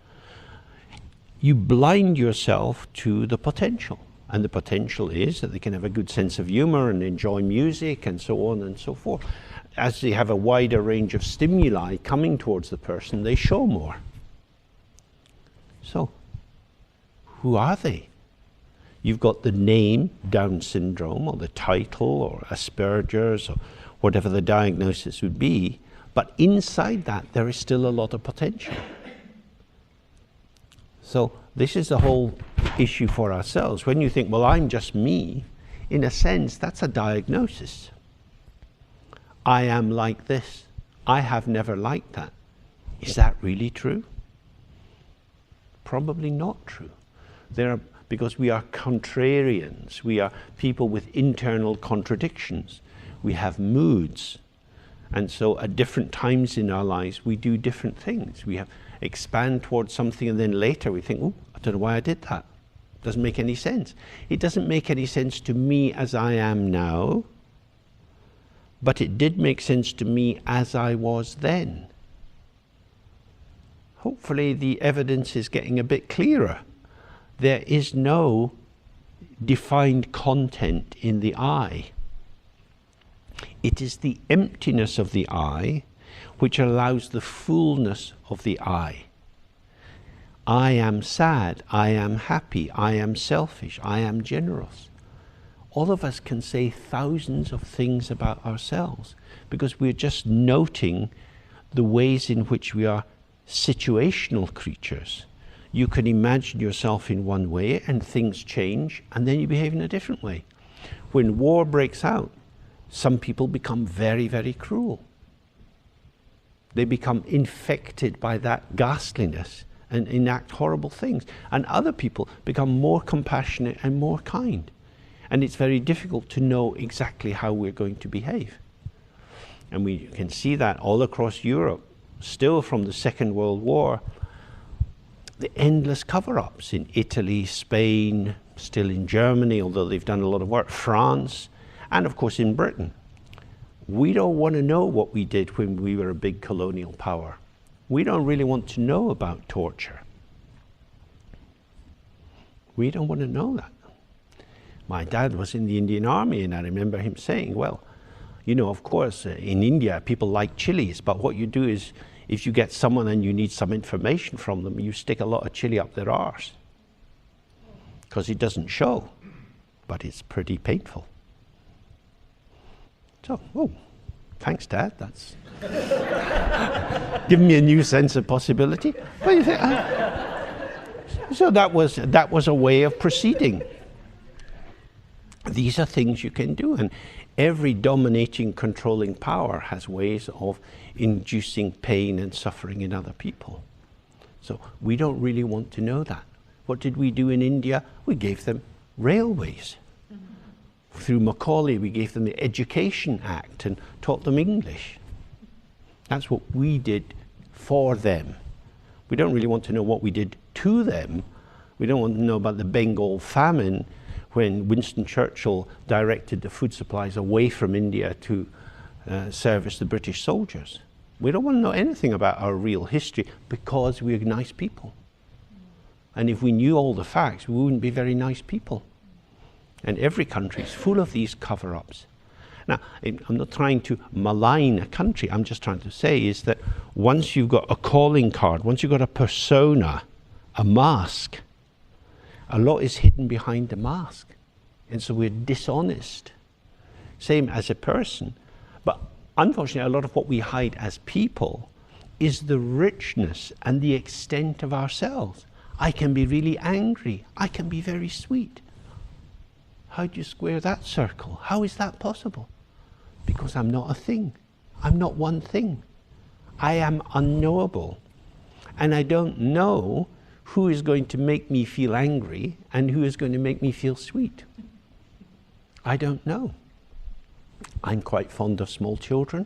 you blind yourself to the potential. And the potential is that they can have a good sense of humor and enjoy music and so on and so forth. As they have a wider range of stimuli coming towards the person, they show more. So, who are they? You've got the name Down syndrome, or the title, or Asperger's, or whatever the diagnosis would be, but inside that there is still a lot of potential. So this is the whole issue for ourselves. When you think, well, I'm just me, in a sense, that's a diagnosis. I am like this. I have never liked that. Is that really true? Probably not true. Because we are contrarians. We are people with internal contradictions. We have moods. And so at different times in our lives, we do different things. We expand towards something, and then later we think, oh, I don't know why I did that. It doesn't make any sense. It doesn't make any sense to me as I am now, but it did make sense to me as I was then. Hopefully the evidence is getting a bit clearer. There is no defined content in the I. It is the emptiness of the I which allows the fullness of the I. I am sad, I am happy, I am selfish, I am generous. All of us can say thousands of things about ourselves because we're just noting the ways in which we are situational creatures. You can imagine yourself in one way and things change and then you behave in a different way. When war breaks out, some people become very, very cruel. They become infected by that ghastliness and enact horrible things. And other people become more compassionate and more kind. And it's very difficult to know exactly how we're going to behave. And we can see that all across Europe, still from the Second World War, the endless cover-ups in Italy, Spain, still in Germany, although they've done a lot of work, France, and of course in Britain. We don't want to know what we did when we were a big colonial power. We don't really want to know about torture. We don't want to know that. My dad was in the Indian Army, and I remember him saying, well, you know, of course, in India, people like chilies, but what you do is, if you get someone and you need some information from them, you stick a lot of chili up their arse. Because it doesn't show, but it's pretty painful. So, oh, thanks, Dad. That's given me a new sense of possibility. What do you think? So that was a way of proceeding. These are things you can do, and every dominating, controlling power has ways of inducing pain and suffering in other people. So we don't really want to know that. What did we do in India? We gave them railways. Through Macaulay, we gave them the Education Act and taught them English. That's what we did for them. We don't really want to know what we did to them. We don't want to know about the Bengal famine when Winston Churchill directed the food supplies away from India to service the British soldiers. We don't want to know anything about our real history because we're nice people. And if we knew all the facts, we wouldn't be very nice people. And every country is full of these cover-ups. Now, I'm not trying to malign a country. I'm just trying to say is that once you've got a calling card, once you've got a persona, a mask, a lot is hidden behind the mask. And so we're dishonest. Same as a person. But unfortunately, a lot of what we hide as people is the richness and the extent of ourselves. I can be really angry. I can be very sweet. How do you square that circle? How is that possible? Because I'm not a thing. I'm not one thing. I am unknowable. And I don't know who is going to make me feel angry and who is going to make me feel sweet. I don't know. I'm quite fond of small children.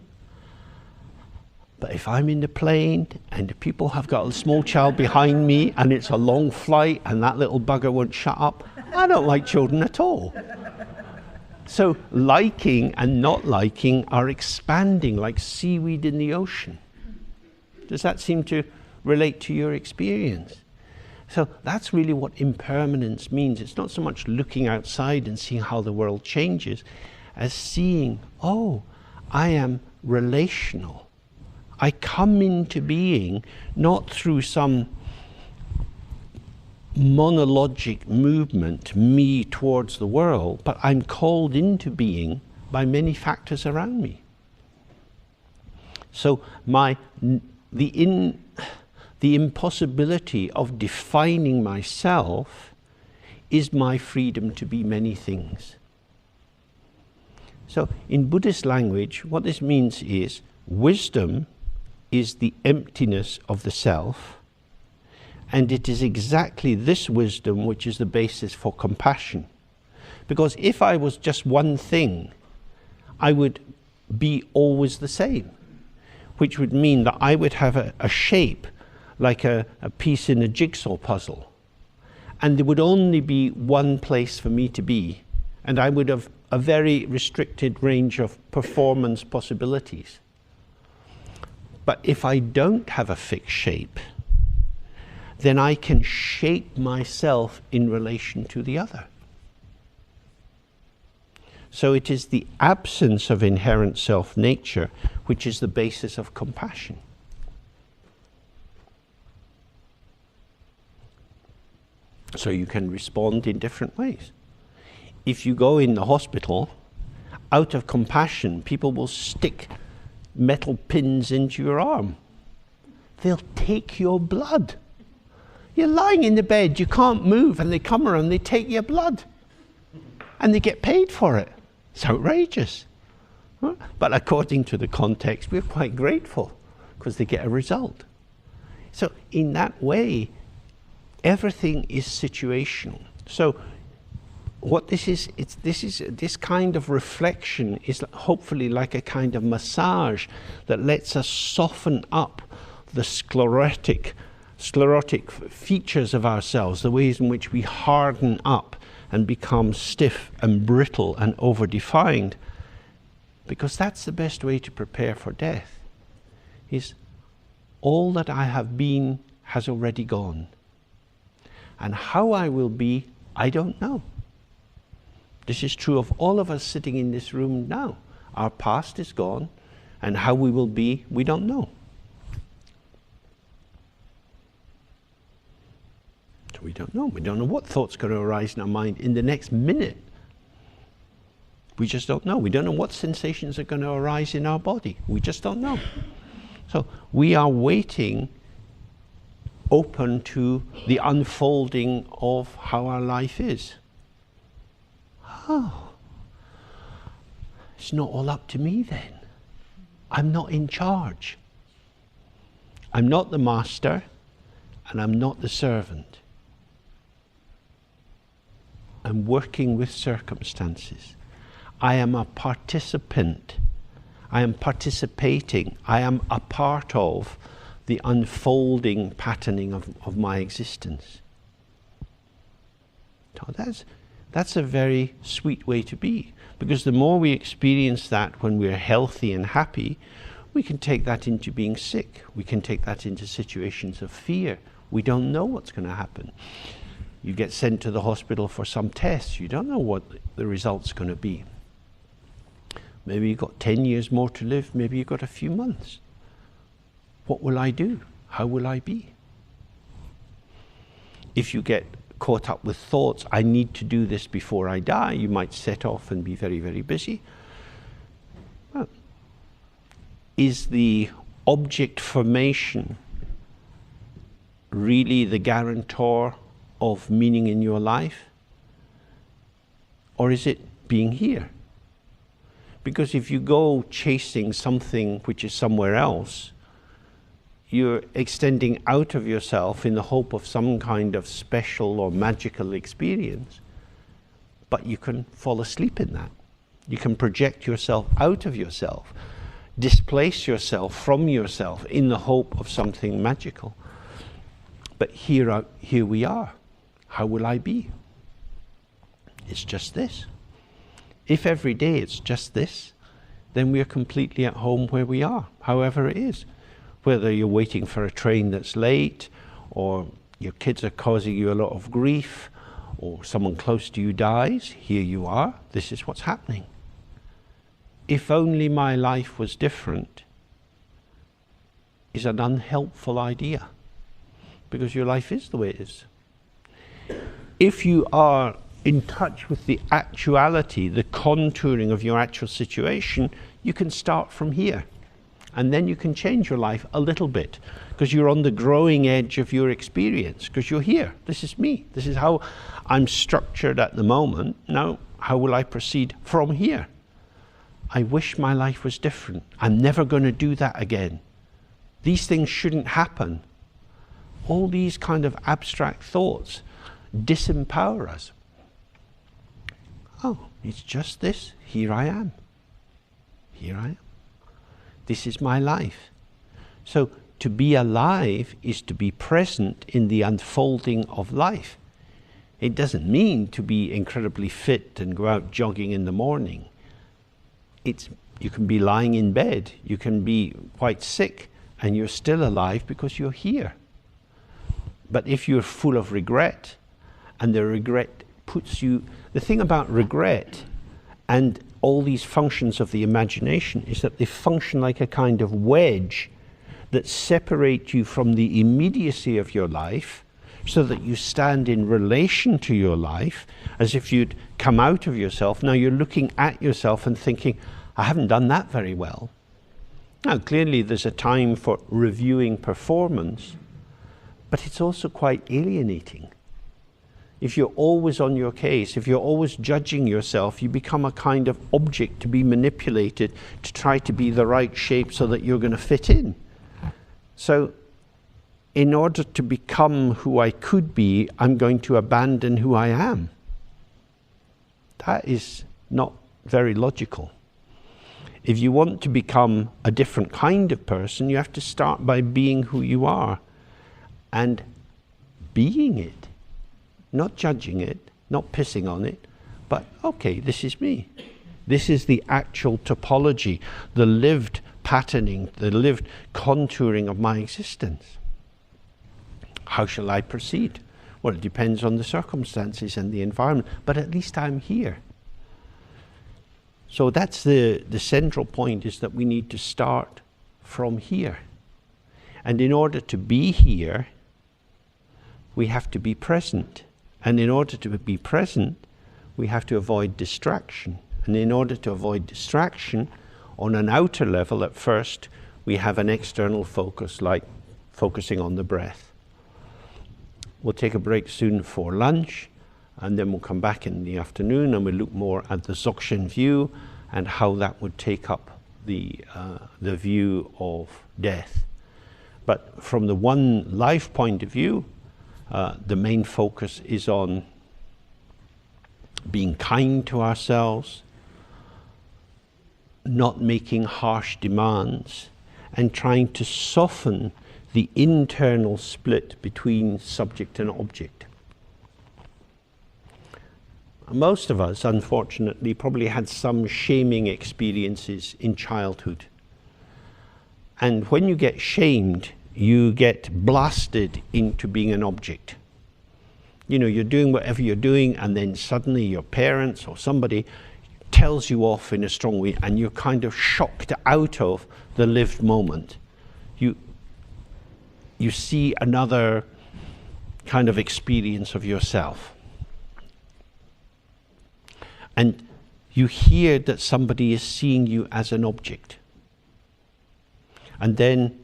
But if I'm in the plane and the people have got a small child behind me and it's a long flight and that little bugger won't shut up, I don't like children at all. So liking and not liking are expanding like seaweed in the ocean. Does that seem to relate to your experience? So that's really what impermanence means. It's not so much looking outside and seeing how the world changes as seeing, oh, I am relational. I come into being not through some monologic movement, me towards the world, but I'm called into being by many factors around me. So the impossibility of defining myself is my freedom to be many things. So in Buddhist language, what this means is wisdom is the emptiness of the self, and it is exactly this wisdom which is the basis for compassion. Because if I was just one thing, I would be always the same, which would mean that I would have a shape like a piece in a jigsaw puzzle. And there would only be one place for me to be, and I would have a very restricted range of performance possibilities. But if I don't have a fixed shape, then I can shape myself in relation to the other. So it is the absence of inherent self-nature which is the basis of compassion. So you can respond in different ways. If you go in the hospital, out of compassion, people will stick metal pins into your arm. They'll take your blood. You're lying in the bed, you can't move, and they come around, they take your blood. And they get paid for it. It's outrageous. Huh? But according to the context, we're quite grateful because they get a result. So in that way, everything is situational. So what this kind of reflection is hopefully like a kind of massage that lets us soften up the sclerotic features of ourselves, the ways in which we harden up and become stiff and brittle and over-defined, because that's the best way to prepare for death, is all that I have been has already gone. And how I will be, I don't know. This is true of all of us sitting in this room now. Our past is gone, and how we will be, we don't know. So we don't know. We don't know what thought's going to arise in our mind in the next minute. We just don't know. We don't know what sensations are going to arise in our body. We just don't know. So we are waiting, open to the unfolding of how our life is. Oh, it's not all up to me then. I'm not in charge. I'm not the master, and I'm not the servant. I'm working with circumstances. I am a participant. I am participating. I am a part of the unfolding patterning of my existence. So that's a very sweet way to be, because the more we experience that when we're healthy and happy, we can take that into being sick. We can take that into situations of fear. We don't know what's going to happen. You get sent to the hospital for some tests. You don't know what the result's going to be. Maybe you've got 10 years more to live. Maybe you've got a few months. What will I do? How will I be? If you get caught up with thoughts, I need to do this before I die, you might set off and be very, very busy. Well, is the object formation really the guarantor of meaning in your life? Or is it being here? Because if you go chasing something which is somewhere else, you're extending out of yourself in the hope of some kind of special or magical experience. But you can fall asleep in that. You can project yourself out of yourself. displace yourself from yourself in the hope of something magical. But here we are. How will I be? It's just this. If every day it's just this, then we are completely at home where we are, however it is. Whether you're waiting for a train that's late, or your kids are causing you a lot of grief, or someone close to you dies, here you are, this is what's happening. If only my life was different is an unhelpful idea, because your life is the way it is. If you are in touch with the actuality, the contouring of your actual situation, you can start from here. And then you can change your life a little bit, because you're on the growing edge of your experience, because you're here. This is me. This is how I'm structured at the moment. Now, how will I proceed from here? I wish my life was different. I'm never going to do that again. These things shouldn't happen. All these kind of abstract thoughts disempower us. Oh, it's just this. Here I am. Here I am. This is my life. So to be alive is to be present in the unfolding of life. It doesn't mean to be incredibly fit and go out jogging in the morning. You can be lying in bed, you can be quite sick, and you're still alive because you're here. But if you're full of regret, and the regret puts you... The thing about regret and all these functions of the imagination is that they function like a kind of wedge that separate you from the immediacy of your life, so that you stand in relation to your life as if you'd come out of yourself. Now you're looking at yourself and thinking, I haven't done that very well. Now clearly there's a time for reviewing performance, but it's also quite alienating. If you're always on your case, if you're always judging yourself, you become a kind of object to be manipulated to try to be the right shape so that you're going to fit in. So in order to become who I could be, I'm going to abandon who I am. That is not very logical. If you want to become a different kind of person, you have to start by being who you are and being it. Not judging it, not pissing on it, but okay, this is me. This is the actual topology, the lived patterning, the lived contouring of my existence. How shall I proceed? Well, it depends on the circumstances and the environment, but at least I'm here. So that's the central point, is that we need to start from here. And in order to be here, we have to be present. And in order to be present, we have to avoid distraction. And in order to avoid distraction, on an outer level at first, we have an external focus, like focusing on the breath. We'll take a break soon for lunch, and then we'll come back in the afternoon and we'll look more at the Dzogchen view and how that would take up the view of death. But from the one life point of view, the main focus is on being kind to ourselves, not making harsh demands, and trying to soften the internal split between subject and object. Most of us, unfortunately, probably had some shaming experiences in childhood. And when you get shamed, you get blasted into being an object. You know, you're doing whatever you're doing, and then suddenly your parents or somebody tells you off in a strong way, and you're kind of shocked out of the lived moment. You see another kind of experience of yourself. And you hear that somebody is seeing you as an object. And then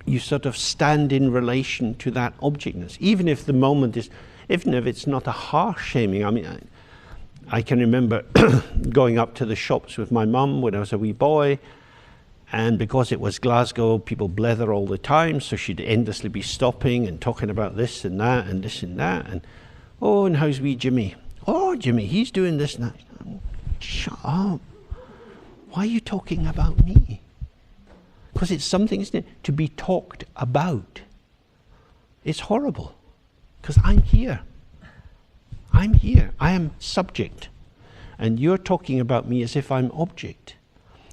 you sort of stand in relation to that objectness, even if the moment is, even if it's not a harsh shaming. I mean, I can remember going up to the shops with my mum when I was a wee boy, and because it was Glasgow, people blether all the time, so she'd endlessly be stopping and talking about this and that and this and that, and oh, and how's wee Jimmy? Oh, Jimmy, he's doing this now. Shut up. why are you talking about me? Because it's something, isn't it, to be talked about. It's horrible, because I'm here. I'm here. I am subject. And you're talking about me as if I'm object.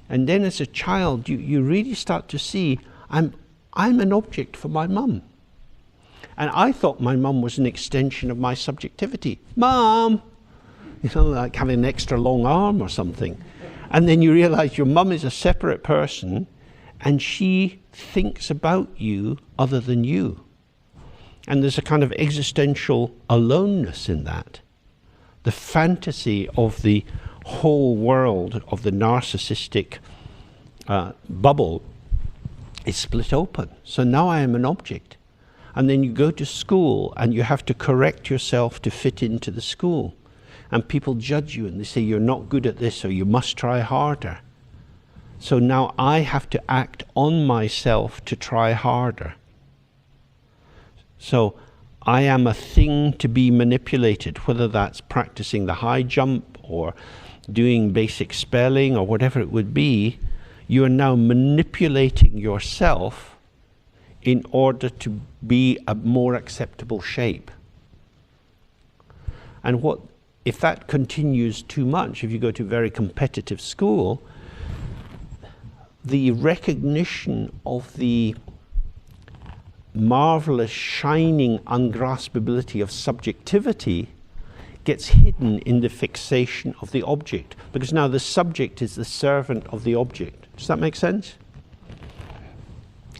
And then as a child, you really start to see, I'm an object for my mum. And I thought my mum was an extension of my subjectivity. Mum! You know, like having an extra long arm or something. And then you realize your mum is a separate person, and she thinks about you other than you. And there's a kind of existential aloneness in that. The fantasy of the whole world of the narcissistic bubble is split open. So now I am an object. And then you go to school and you have to correct yourself to fit into the school. And people judge you and they say you're not good at this or you must try harder. So now I have to act on myself to try harder. So I am a thing to be manipulated, whether that's practicing the high jump or doing basic spelling or whatever it would be. You are now manipulating yourself in order to be a more acceptable shape. And if that continues too much, if you go to a very competitive school, the recognition of the marvelous, shining ungraspability of subjectivity gets hidden in the fixation of the object, because now the subject is the servant of the object. Does that make sense?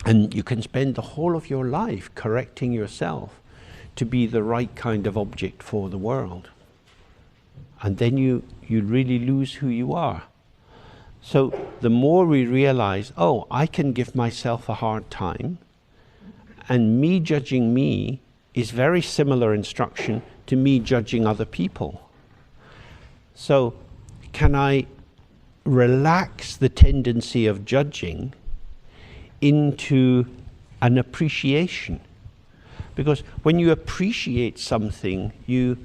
And you can spend the whole of your life correcting yourself to be the right kind of object for the world. And then you really lose who you are. So the more we realize, oh, I can give myself a hard time, and me judging me is very similar instruction to me judging other people. So can I relax the tendency of judging into an appreciation? Because when you appreciate something, you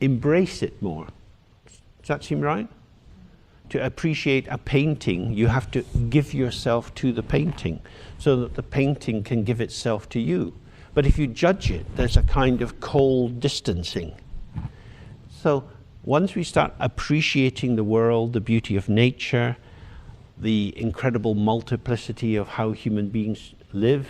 embrace it more. Does that seem right? To appreciate a painting, you have to give yourself to the painting so that the painting can give itself to you. But if you judge it, there's a kind of cold distancing. So once we start appreciating the world, the beauty of nature, the incredible multiplicity of how human beings live,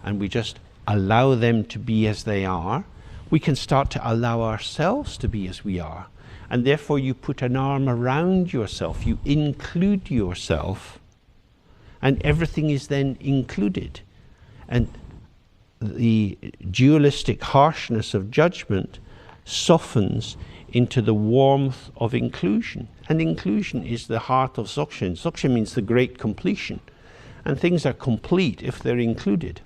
and we just allow them to be as they are, we can start to allow ourselves to be as we are. And therefore you put an arm around yourself, you include yourself, and everything is then included. And the dualistic harshness of judgment softens into the warmth of inclusion. And inclusion is the heart of Dzogchen. Dzogchen means the great completion. And things are complete if they're included.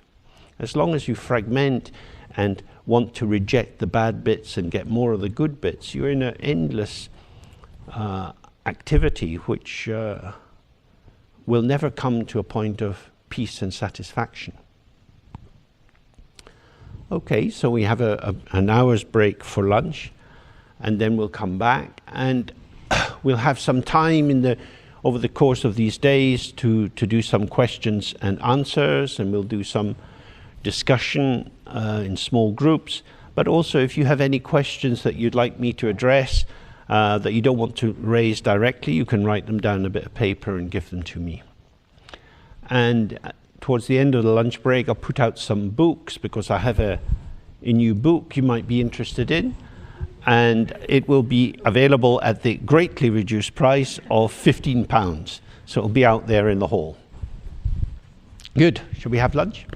As long as you fragment and want to reject the bad bits and get more of the good bits, you're in an endless activity which will never come to a point of peace and satisfaction. Okay, so we have an hour's break for lunch, and then we'll come back, and we'll have some time over the course of these days to do some questions and answers, and we'll do some discussion in small groups. But also, if you have any questions that you'd like me to address that you don't want to raise directly, you can write them down on a bit of paper and give them to me. And towards the end of the lunch break, I'll put out some books, because I have a new book you might be interested in, and it will be available at the greatly reduced price of £15. So it'll be out there in the hall. Good. Shall we have lunch?